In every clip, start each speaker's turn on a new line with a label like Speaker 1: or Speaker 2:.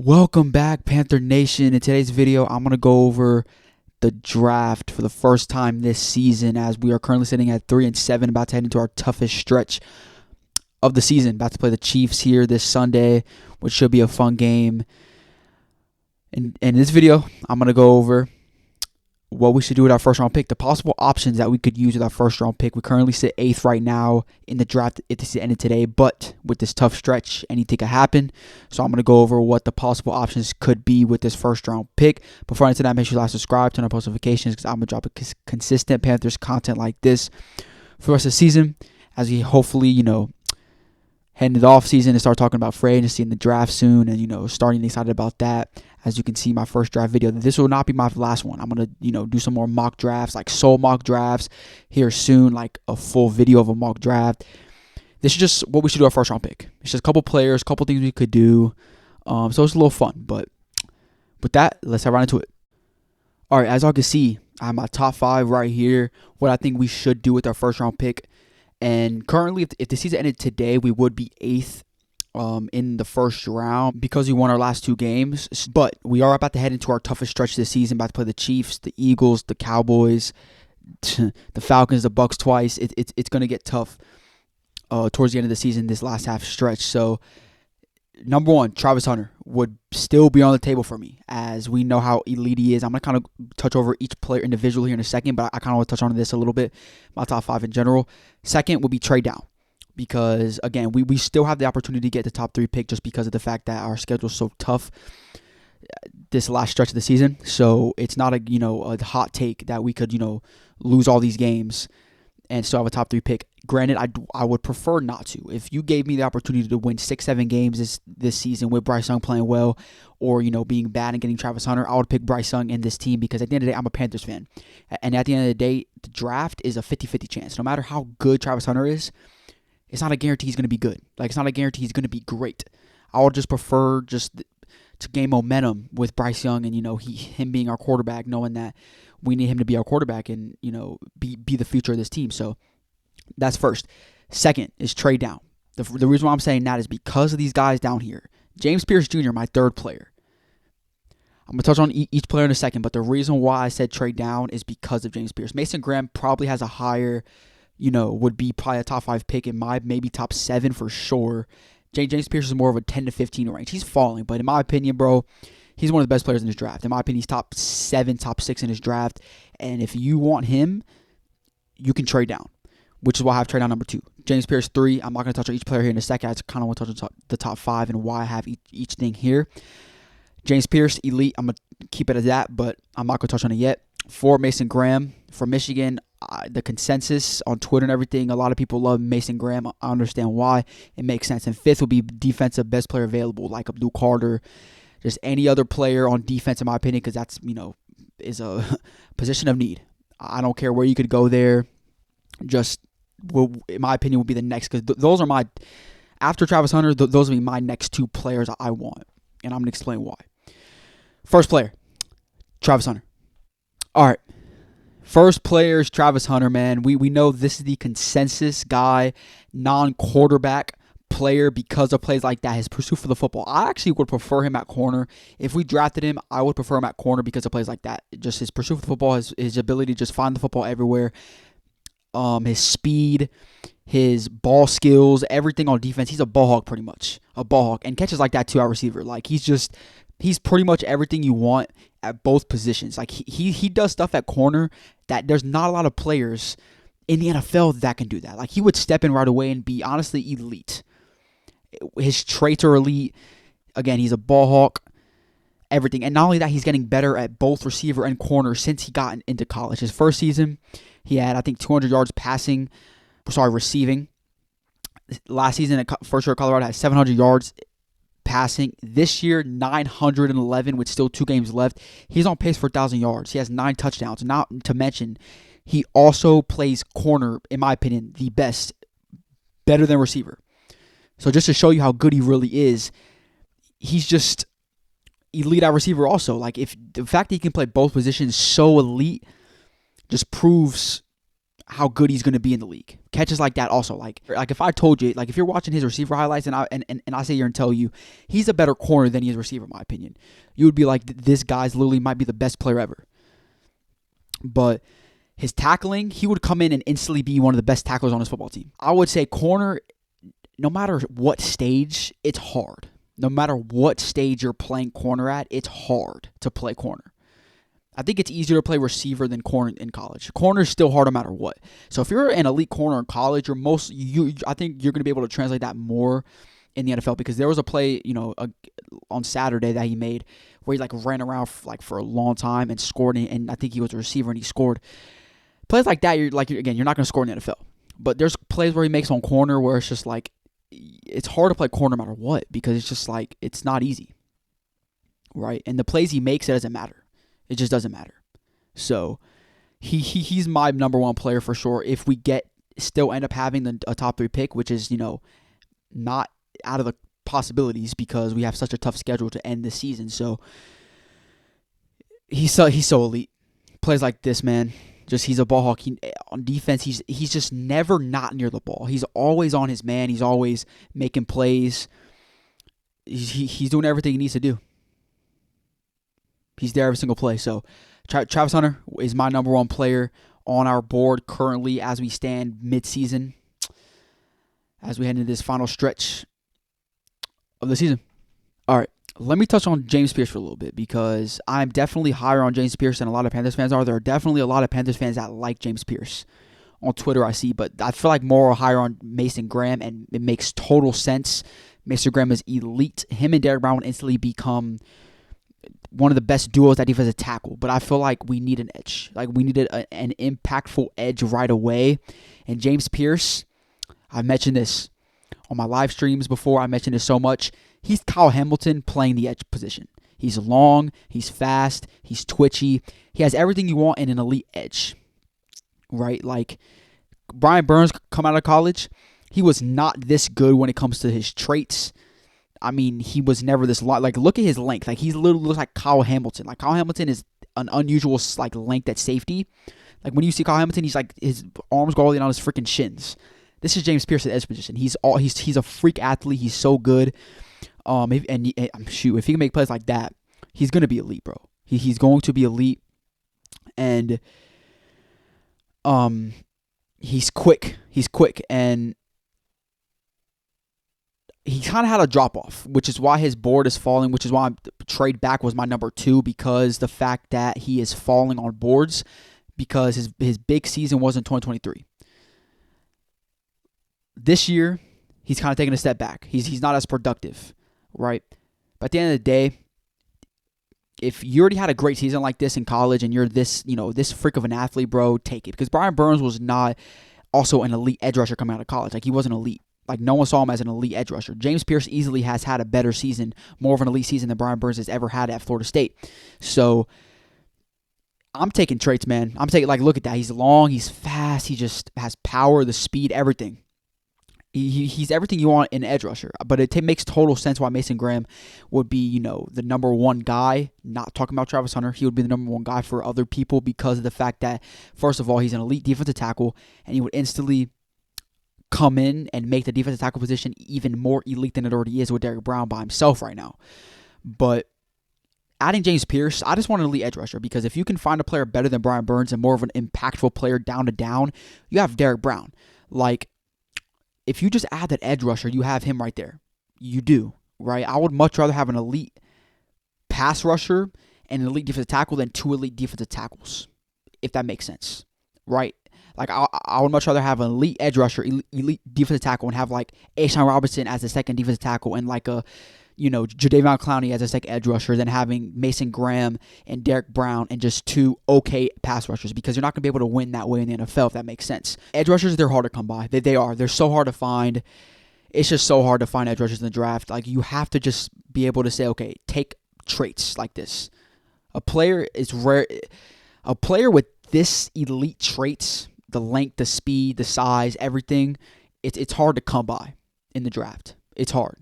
Speaker 1: Welcome back, Panther Nation. In today's video, I'm going to go over the draft for the first time this season, as we are currently sitting at 3-7, about to head into our toughest stretch of the season. About to play the Chiefs here this Sunday, which should be a fun game. In this video, I'm going to go over what we should do with our first round pick, the possible options that we could use with our first round pick. We currently sit 8th right now in the draft. It's the end of today, but with this tough stretch, anything could happen. So I'm going to go over what the possible options could be with this first round pick. Before I get to that, make sure you like, subscribe, turn on post notifications, because I'm going to drop consistent Panthers content like this for the rest of the season, as we hopefully, head into the offseason and start talking about free agency and the draft soon, and, starting excited about that. As you can see, my first draft video, this will not be my last one. I'm going to, do some more mock drafts, like soul mock drafts here soon, like a full video of a mock draft. This is just what we should do our first round pick. It's just a couple players, a couple things we could do. So it's a little fun. But with that, let's head right into it. All right, as y'all can see, I have my top 5 right here, what I think we should do with our first round pick. And currently, if the season ended today, we would be 8th in the first round because we won our last 2 games. But we are about to head into our toughest stretch this season, about to play the Chiefs, the Eagles, the Cowboys, the Falcons, the Bucks twice. It's going to get tough towards the end of the season, this last half stretch. So, number 1, Travis Hunter would still be on the table for me, as we know how elite he is. I'm going to kind of touch over each player individually here in a second, but I kind of want to touch on this a little bit, my top 5 in general. Second would be trade down, because, again, we still have the opportunity to get the top 3 pick just because of the fact that our schedule is so tough this last stretch of the season. So it's not a hot take that we could, lose all these games and still have a top 3 pick. Granted, I would prefer not to. If you gave me the opportunity to win 6-7 games this season with Bryce Young playing well, or being bad and getting Travis Hunter, I would pick Bryce Young in this team, because at the end of the day, I'm a Panthers fan. And at the end of the day, the draft is a 50-50 chance. No matter how good Travis Hunter is, it's not a guarantee he's going to be good. Like, it's not a guarantee he's going to be great. I would just prefer to gain momentum with Bryce Young and, him being our quarterback, knowing that we need him to be our quarterback and, be the future of this team. So that's first. Second is trade down. The reason why I'm saying that is because of these guys down here. James Pierce Jr., my 3rd player. I'm going to touch on each player in a second, but the reason why I said trade down is because of James Pierce. Mason Graham probably has a higher, would be probably a top 5 pick in maybe top 7 for sure. James Pierce is more of a 10 to 15 range. He's falling, but in my opinion, bro, he's one of the best players in this draft. In my opinion, he's top 7, top 6 in his draft. And if you want him, you can trade down, which is why I have trade down number 2. James Pierce 3. I'm not going to touch on each player here in a second. I just kind of want to touch on the top 5 and why I have each thing here. James Pierce, elite. I'm going to keep it at that, but I'm not going to touch on it yet. 4, Mason Graham from Michigan. The consensus on Twitter and everything, a lot of people love Mason Graham. I understand why. It makes sense. And 5th would be defensive best player available, like Abdul Carter. Just any other player on defense, in my opinion, because that's, is a position of need. I don't care where you could go there. Just, in my opinion, would be the next, because those are my, after Travis Hunter, those will be my next 2 players I want. And I'm going to explain why. First player, Travis Hunter. All right. First player is Travis Hunter, man. We know this is the consensus guy, non-quarterback player, because of plays like that, his pursuit for the football. I actually would prefer him at corner. If we drafted him, I would prefer him at corner because of plays like that. Just his pursuit for the football, his ability to just find the football everywhere, his speed, his ball skills, everything on defense. He's a ball hawk, pretty much. A ball hawk. And catches like that too, our receiver. Like, he's pretty much everything you want at both positions. Like, he does stuff at corner that there's not a lot of players in the NFL that can do that. Like, he would step in right away and be honestly elite. His traits are elite. Again, he's a ball hawk, everything. And not only that, he's getting better at both receiver and corner since he got into college. His first season, he had, I think, 200 yards receiving. Last season, at first year at Colorado, had 700 yards passing. This year, 911 with still 2 games left. He's on pace for 1,000 yards. He has 9 touchdowns. Not to mention, he also plays corner, in my opinion, the best, better than receiver. So just to show you how good he really is, he's just elite at receiver also. Like, if the fact that he can play both positions so elite just proves how good he's going to be in the league. Catches like that also. Like if I told you, like if you're watching his receiver highlights and I sit here and tell you he's a better corner than he is receiver, in my opinion, you would be like, this guy's literally might be the best player ever. But his tackling, he would come in and instantly be one of the best tacklers on his football team. I would say corner, no matter what stage, it's hard. No matter what stage you're playing corner at, it's hard to play corner. I think it's easier to play receiver than corner in college. Corner is still hard no matter what. So if you're an elite corner in college, I think you're going to be able to translate that more in the NFL, because there was a play, on Saturday that he made where he like ran around for a long time and scored, and I think he was a receiver and he scored. Plays like that, you're not going to score in the NFL. But there's plays where he makes on corner where it's just like, it's hard to play corner no matter what, because it's just like, it's not easy, right? And the plays he makes, it doesn't matter. It just doesn't matter. So he's my number one player for sure. If we still end up having a top 3 pick, which is, not out of the possibilities because we have such a tough schedule to end this season. So he's so elite. Plays like this, man. Just he's a ball hawk. On defense, he's just never not near the ball. He's always on his man. He's always making plays. He's doing everything he needs to do. He's there every single play. So Travis Hunter is my number one player on our board currently as we stand mid-season, as we head into this final stretch of the season. All right, let me touch on James Pierce for a little bit, because I'm definitely higher on James Pierce than a lot of Panthers fans are. There are definitely a lot of Panthers fans that like James Pierce on Twitter, I see, but I feel like more higher on Mason Graham, and it makes total sense. Mason Graham is elite. Him and Derrick Brown would instantly become one of the best duos at defensive tackle, but I feel like we need an edge. Like we needed an impactful edge right away, and James Pierce, I've mentioned this on my live streams before. I mentioned this so much. He's Kyle Hamilton playing the edge position. He's long, he's fast, he's twitchy. He has everything you want in an elite edge, right? Like Brian Burns come out of college, he was not this good when it comes to his traits. I mean, he was never this long. Like, look at his length. Like, he literally looks like Kyle Hamilton. Like, Kyle Hamilton is an unusual like length at safety. Like, when you see Kyle Hamilton, he's like, his arms go all the way down his freaking shins. This is James Pierce at edge position. He's a freak athlete. He's so good. If he can make plays like that, he's gonna be elite, bro. He's going to be elite, and he's quick. And he kind of had a drop off, which is why his board is falling. Which is why trade back was my number 2, because the fact that he is falling on boards, because his big season was in 2023. This year, he's kind of taking a step back. He's not as productive, right? But at the end of the day, if you already had a great season like this in college and you're this freak of an athlete, bro, take it. Because Brian Burns was not also an elite edge rusher coming out of college. Like, he wasn't elite. Like, no one saw him as an elite edge rusher. James Pierce easily has had a better season, more of an elite season than Brian Burns has ever had at Florida State. So I'm taking traits, man. I'm taking, like, look at that. He's long, he's fast, he just has power, the speed, everything. He's everything you want in an edge rusher. But it makes total sense why Mason Graham would be, the number one guy. Not talking about Travis Hunter. He would be the number one guy for other people because of the fact that, first of all, he's an elite defensive tackle, and he would instantly come in and make the defensive tackle position even more elite than it already is with Derrick Brown by himself right now. But adding James Pierce, I just want an elite edge rusher, because if you can find a player better than Brian Burns and more of an impactful player down to down, you have Derrick Brown. Like, if you just add that edge rusher, you have him right there. You do, right? I would much rather have an elite pass rusher and an elite defensive tackle than 2 elite defensive tackles, if that makes sense, right? Like, I would much rather have an elite edge rusher, elite defensive tackle, and have, like, Ashawn Robinson as the second defensive tackle and, like, Jadeveon Clowney as a second edge rusher than having Mason Graham and Derrick Brown and just 2 okay pass rushers, because you're not going to be able to win that way in the NFL, if that makes sense. Edge rushers, they're hard to come by. They are. They're so hard to find. It's just so hard to find edge rushers in the draft. Like, you have to just be able to say, okay, take traits like this. A player is rare. A player with this elite traits, the length, the speed, the size, everything, it's hard to come by in the draft. It's hard,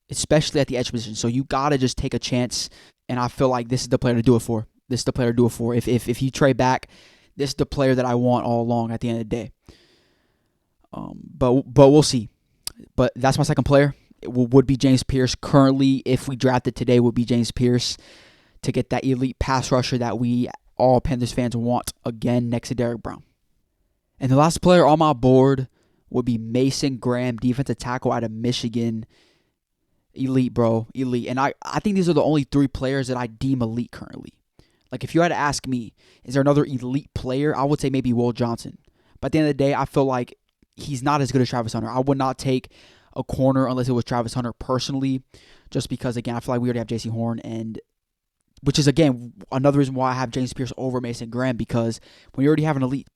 Speaker 1: especially at the edge position. So you got to just take a chance, and I feel like this is the player to do it for. If you trade back, this is the player that I want all along at the end of the day. But we'll see. But that's my second player. It would be James Pierce. Currently, if we drafted today, would be James Pierce to get that elite pass rusher that we all Panthers fans want again next to Derrick Brown. And the last player on my board would be Mason Graham, defensive tackle out of Michigan. Elite, bro. Elite. And I think these are the only three players that I deem elite currently. Like, if you had to ask me, is there another elite player? I would say maybe Will Johnson. But at the end of the day, I feel like he's not as good as Travis Hunter. I would not take a corner unless it was Travis Hunter personally, just because, again, I feel like we already have J.C. Horn, and which is, again, another reason why I have James Pierce over Mason Graham, because when you already have an elite,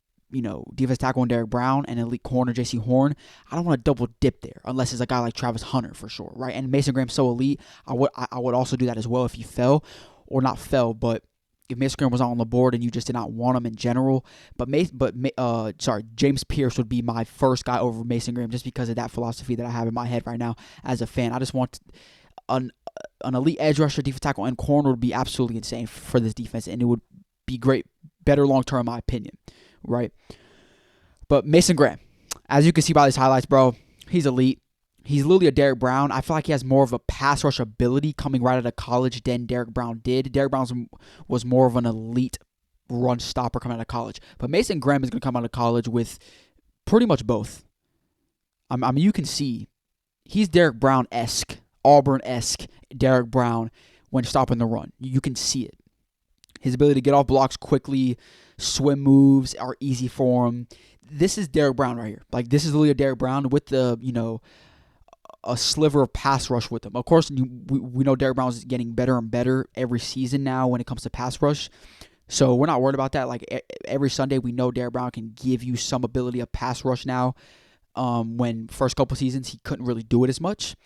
Speaker 1: defense tackle in Derrick Brown and elite corner J.C. Horn, I don't want to double dip there unless it's a guy like Travis Hunter for sure, right? And Mason Graham's so elite, I would also do that as well if he fell, or not fell, but if Mason Graham was on the board and you just did not want him in general. James Pierce would be my first guy over Mason Graham just because of that philosophy that I have in my head right now as a fan. I just want an elite edge rusher, defensive tackle, and corner would be absolutely insane for this defense, and it would be great, better long term in my opinion, right? But Mason Graham, as you can see by these highlights, bro, he's elite. He's literally a Derrick Brown. I feel like he has more of a pass rush ability coming right out of college than Derrick Brown did. Derrick Brown was more of an elite run stopper coming out of college. But Mason Graham is going to come out of college with pretty much both. I mean, you can see he's Derrick Brown-esque, Auburn-esque Derrick Brown when stopping the run. You can see it. His ability to get off blocks quickly, swim moves are easy for him. This is Derrick Brown right here. Like, this is literally a Derrick Brown with the, a sliver of pass rush with him. Of course, we know Derrick Brown is getting better and better every season now when it comes to pass rush. So we're not worried about that. Like, every Sunday, we know Derrick Brown can give you some ability of pass rush now. When first couple seasons, he couldn't really do it as much.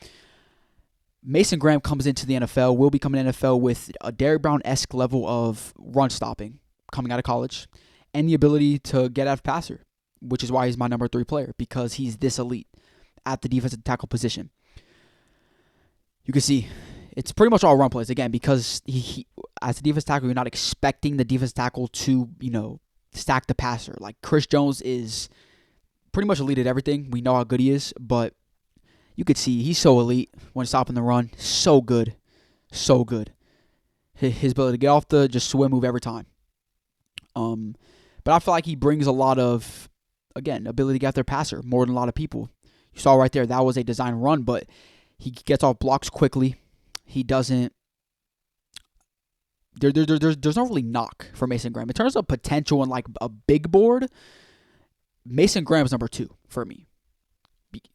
Speaker 1: Mason Graham comes into the NFL, will become an NFL with a Derrick Brown-esque level of run stopping coming out of college and the ability to get out of passer, which is why he's my number 3 player, because he's this elite at the defensive tackle position. You can see it's pretty much all run plays, again, because he as a defensive tackle, you're not expecting the defensive tackle to, stack the passer. Like, Chris Jones is pretty much elite at everything. We know how good he is, but you could see he's so elite when stopping the run. So good. So good. His ability to get off the just swim move every time. But I feel like he brings a lot of, again, ability to get after passer more than a lot of people. You saw right there, that was a design run, but he gets off blocks quickly. He doesn't. There's no really knock for Mason Graham. In terms of potential and like a big board, Mason Graham is number 2 for me.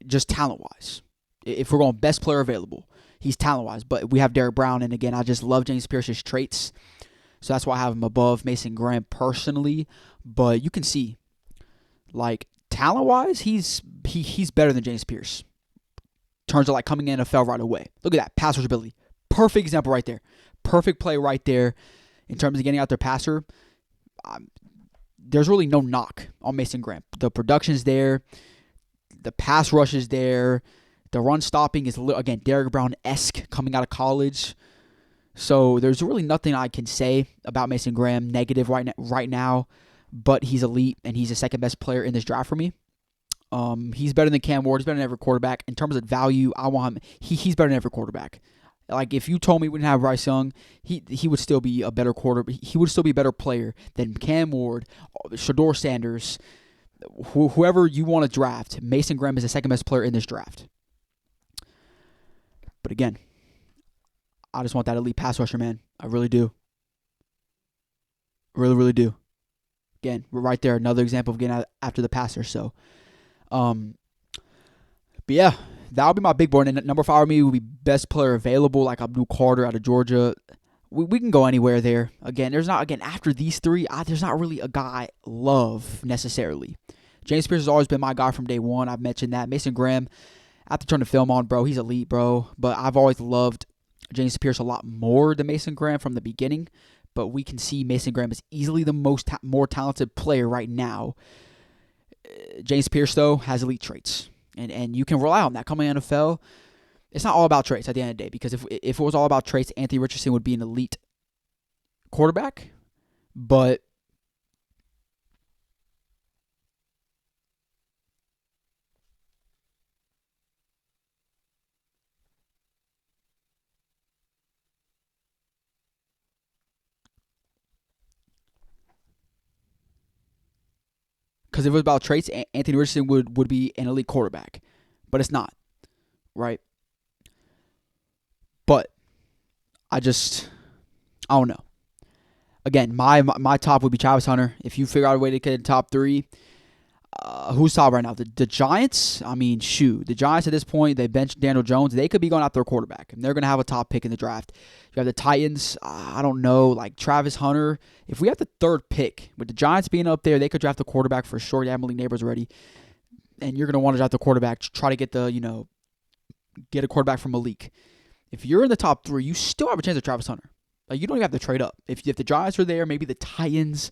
Speaker 1: Just talent-wise. If we're going best player available, he's talent-wise. But we have Derrick Brown, and again, I just love James Pierce's traits. So that's why I have him above Mason Graham personally. But you can see, like, talent-wise, he's better than James Pierce. In terms of, like, coming in NFL right away. Look at that, pass rush ability. Perfect example right there. Perfect play right there. In terms of getting out their passer, there's really no knock on Mason Graham. The production's there. The pass rush is there. The run stopping is, again, Derrick Brown-esque coming out of college. So there's really nothing I can say about Mason Graham negative right now, but he's elite, and he's the second best player in this draft for me. He's better than Cam Ward. He's better than every quarterback. In terms of value, I want him. He's better than every quarterback. Like, if you told me we didn't have Bryce Young, he would still be a better He would still be a better player than Cam Ward, Shador Sanders, whoever you want to draft. Mason Graham is the second best player in this draft. But again, I just want that elite pass rusher, man. I really do. Really, really do. Again, we're right there. Another example of getting after the passer. So, but yeah, that'll be my big board. And number 5 for me will be best player available, like Abdul Carter out of Georgia. We can go anywhere there. Again, after these 3, there's not really a guy I love necessarily. James Pierce has always been my guy from day one. I've mentioned that. Mason Graham, I have to turn the film on, bro. He's elite, bro. But I've always loved James Pierce a lot more than Mason Graham from the beginning. But we can see Mason Graham is easily the more talented player right now. James Pierce, though, has elite traits. And you can rely on that. Coming in the NFL, it's not all about traits at the end of the day. Because if it was all about traits, Anthony Richardson would be an elite quarterback. But Because if it was about traits, Anthony Richardson would be an elite quarterback. But it's not, right? But I don't know. Again, my top would be Travis Hunter. If you figure out a way to get in top 3, who's top right now? The Giants? I mean, shoot. The Giants at this point, they benched Daniel Jones. They could be going after their quarterback. And they're going to have a top pick in the draft. You have the Titans. I don't know. Like Travis Hunter. If we have the 3rd pick, with the Giants being up there, they could draft the quarterback for sure. You have Malik Neighbors already. And you're going to want to draft the quarterback. Try to get get a quarterback from Malik. If you're in the top 3, you still have a chance of Travis Hunter. Like, you don't even have to trade up. If the Giants are there, maybe the Titans,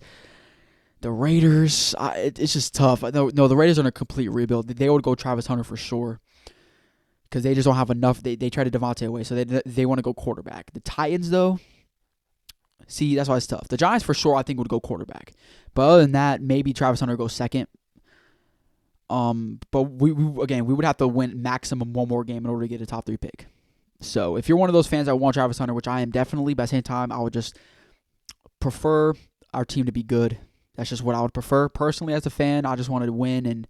Speaker 1: the Raiders, it's just tough. No, the Raiders are in a complete rebuild. They would go Travis Hunter for sure because they just don't have enough. They traded Devontae away, so they want to go quarterback. The Titans, though, see, that's why it's tough. The Giants for sure, I think, would go quarterback. But other than that, maybe Travis Hunter goes second. But we would have to win maximum one more game in order to get a top 3 pick. So if you're one of those fans that want Travis Hunter, which I am definitely, but at the same time, I would just prefer our team to be good. That's just what I would prefer. Personally, as a fan, I just wanted to win and,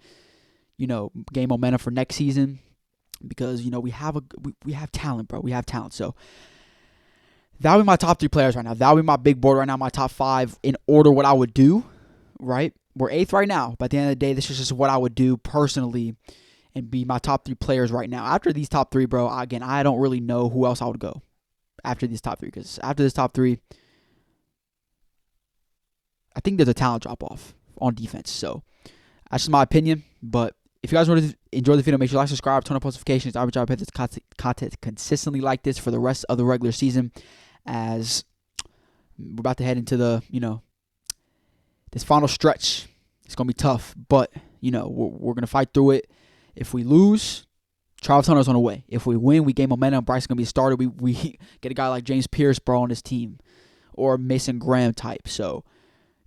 Speaker 1: gain momentum for next season because, we have talent, bro. We have talent. So that would be my top 3 players right now. That would be my big board right now, my top 5 in order what I would do, right? We're 8th right now, but at the end of the day, this is just what I would do personally and be my top 3 players right now. After these top 3, bro, again, I don't really know who else I would go after these top 3 because after this top 3, I think there's a talent drop-off on defense. So that's just my opinion. But if you guys want to enjoy the video, make sure you like, subscribe, turn on notifications. I would try to put this content consistently like this for the rest of the regular season as we're about to head into the, this final stretch. It's going to be tough, but, we're going to fight through it. If we lose, Travis Hunter's on the way. If we win, we gain momentum. Bryce's going to be started. We get a guy like James Pierce, bro, on this team or Mason Graham type. So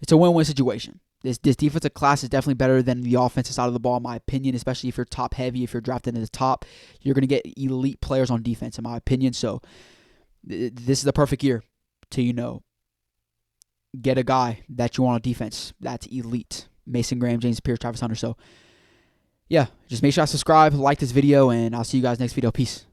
Speaker 1: it's a win-win situation. This defensive class is definitely better than the offensive side of the ball, in my opinion, especially if you're top heavy. If you're drafted in the top, you're going to get elite players on defense, in my opinion. So this is the perfect year to, get a guy that you want on defense that's elite. Mason Graham, James Pierce, Travis Hunter. So, yeah, just make sure I subscribe, like this video, and I'll see you guys next video. Peace.